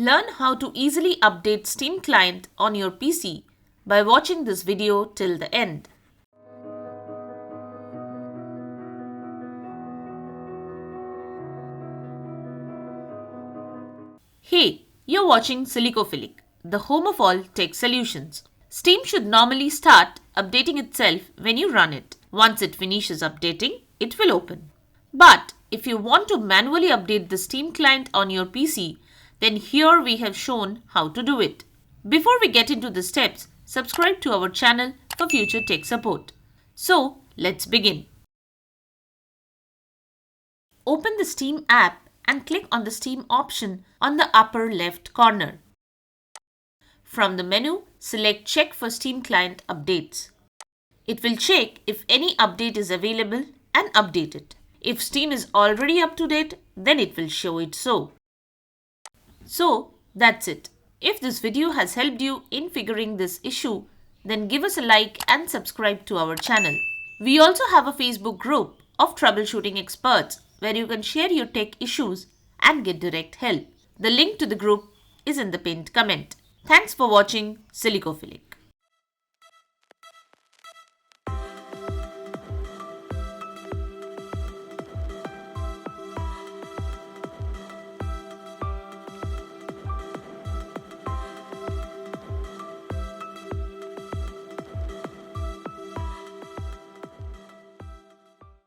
Learn how to easily update Steam client on your PC by watching this video till the end. Hey, you're watching Silicophilic, the home of all tech solutions. Steam should normally start updating itself when you run it. Once it finishes updating, it will open. But if you want to manually update the Steam client on your PC, then here we have shown how to do it. Before we get into the steps, subscribe to our channel for future tech support. So, let's begin. Open the Steam app and click on the Steam option on the upper left corner. From the menu, select Check for Steam Client Updates. It will check if any update is available and update it. If Steam is already up to date, then it will show it so. So, that's it. If this video has helped you in figuring this issue, then give us a like and subscribe to our channel. We also have a Facebook group of troubleshooting experts where you can share your tech issues and get direct help. The link to the group is in the pinned comment. Thanks for watching Silicophilic.